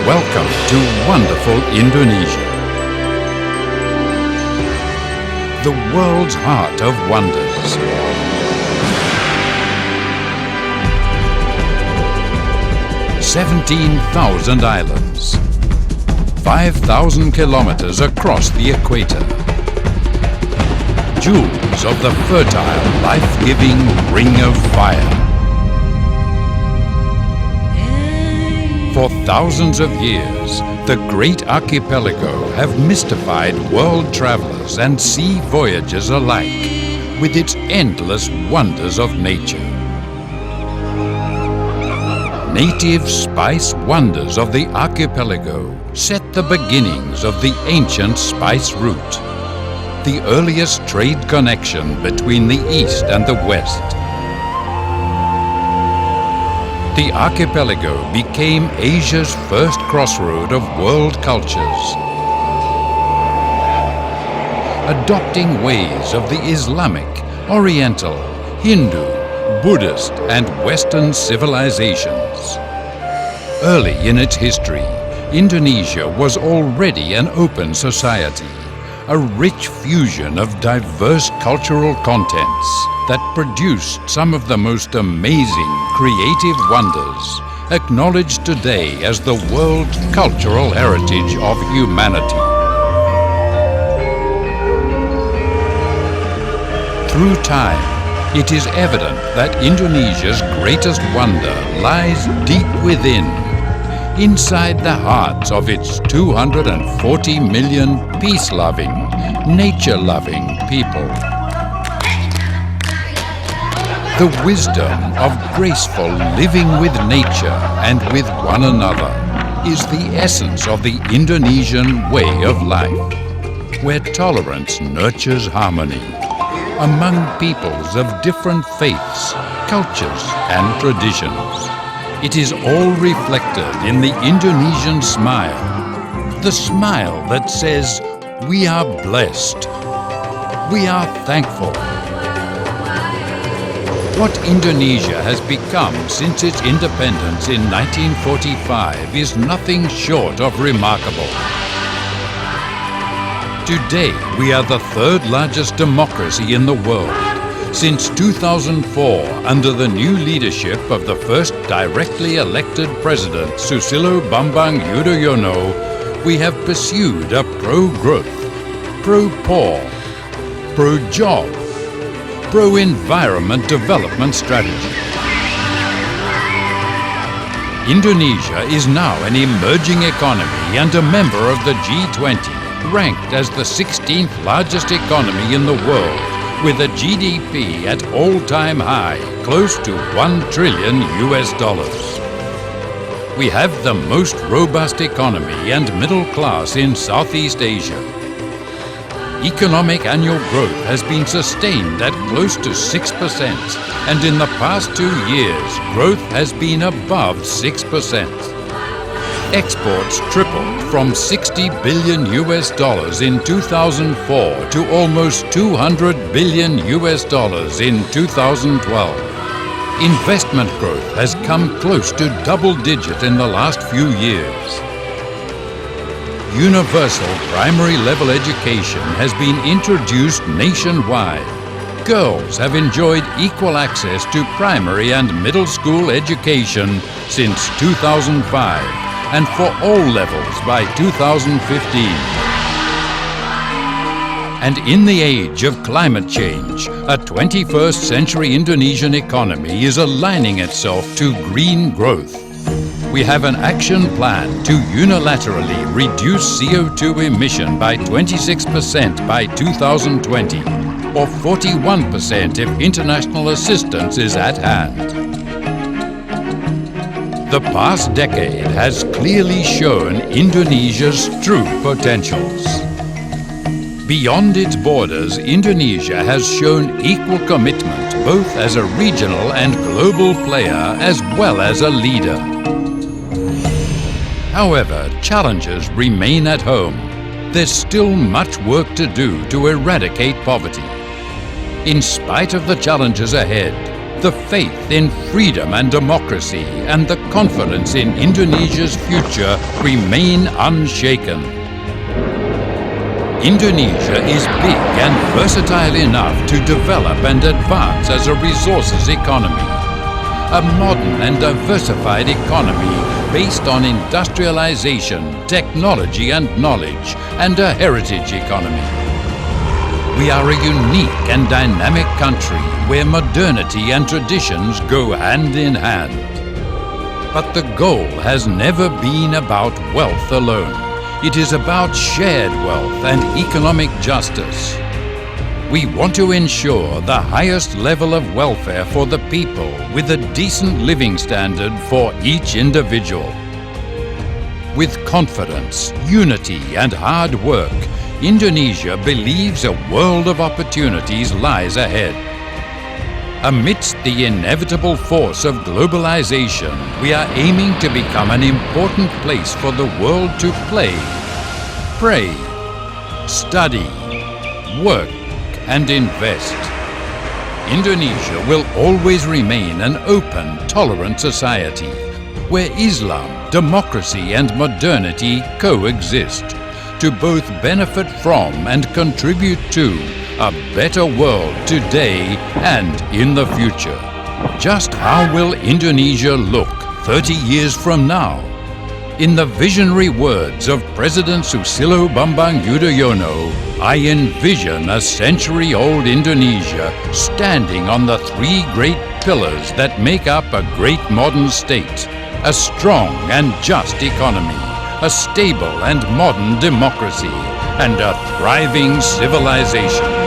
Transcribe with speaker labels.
Speaker 1: Welcome to wonderful Indonesia, the world's heart of wonders. "17,000 islands, 5,000 kilometers across the equator, jewels of the fertile, life-giving Ring of Fire. For thousands of years, the great archipelago have mystified world travelers and sea voyagers alike with its endless wonders of nature. Native spice wonders of the archipelago set the beginnings of the ancient spice route, the earliest trade connection between the East and the West. The archipelago became Asia's first crossroad of world cultures, adopting ways of the Islamic, Oriental, Hindu, Buddhist and Western civilizations. Early in its history, Indonesia was already an open society, a rich fusion of diverse cultural contents that produced some of the most amazing creative wonders, acknowledged today as the world's cultural heritage of humanity. Through time, it is evident that Indonesia's greatest wonder lies deep within, inside the hearts of its 240 million peace-loving, nature-loving people. The wisdom of graceful living with nature and with one another is the essence of the Indonesian way of life, where tolerance nurtures harmony among peoples of different faiths, cultures and traditions. It is all reflected in the Indonesian smile, the smile that says, "We are blessed, we are thankful." What Indonesia has become since its independence in 1945 is nothing short of remarkable. Today, we are the third largest democracy in the world. Since 2004, under the new leadership of the first directly elected president, Susilo Bambang Yudhoyono, we have pursued a pro-growth, pro-poor, pro-job, pro-environment development strategy. Indonesia is now an emerging economy and a member of the G20, ranked as the 16th largest economy in the world, with a GDP at all-time high, close to $1 trillion. We have the most robust economy and middle class in Southeast Asia. Economic annual growth has been sustained at close to 6%, and in the past 2 years, growth has been above 6%. Exports tripled from $60 billion in 2004 to almost $200 billion in 2012. Investment growth has come close to double-digit in the last few years. Universal primary level education has been introduced nationwide. Girls have enjoyed equal access to primary and middle school education since 2005. And for all levels by 2015. And in the age of climate change, a 21st century Indonesian economy is aligning itself to green growth. We have an action plan to unilaterally reduce CO2 emission by 26% by 2020, or 41% if international assistance is at hand. The past decade has clearly shown Indonesia's true potentials. Beyond its borders, Indonesia has shown equal commitment both as a regional and global player as well as a leader. However, challenges remain at home. There's still much work to do to eradicate poverty. In spite of the challenges ahead, The faith in freedom and democracy and the confidence in Indonesia's future remain unshaken. Indonesia is big and versatile enough to develop and advance as a resources economy. A modern and diversified economy based on industrialization, technology and knowledge, and a heritage economy. We are a unique and dynamic country where modernity and traditions go hand in hand. But the goal has never been about wealth alone. It is about shared wealth and economic justice. We want to ensure the highest level of welfare for the people with a decent living standard for each individual. With confidence, unity and hard work, Indonesia believes a world of opportunities lies ahead. Amidst the inevitable force of globalization, we are aiming to become an important place for the world to play, pray, study, work, and invest. Indonesia will always remain an open, tolerant society where Islam, democracy, and modernity coexist to both benefit from and contribute to a better world today and in the future. Just how will Indonesia look 30 years from now? In the visionary words of President Susilo Bambang Yudhoyono, I envision a century-old Indonesia standing on the three great pillars that make up a great modern state: a strong and just economy, a stable and modern democracy, and a thriving civilization.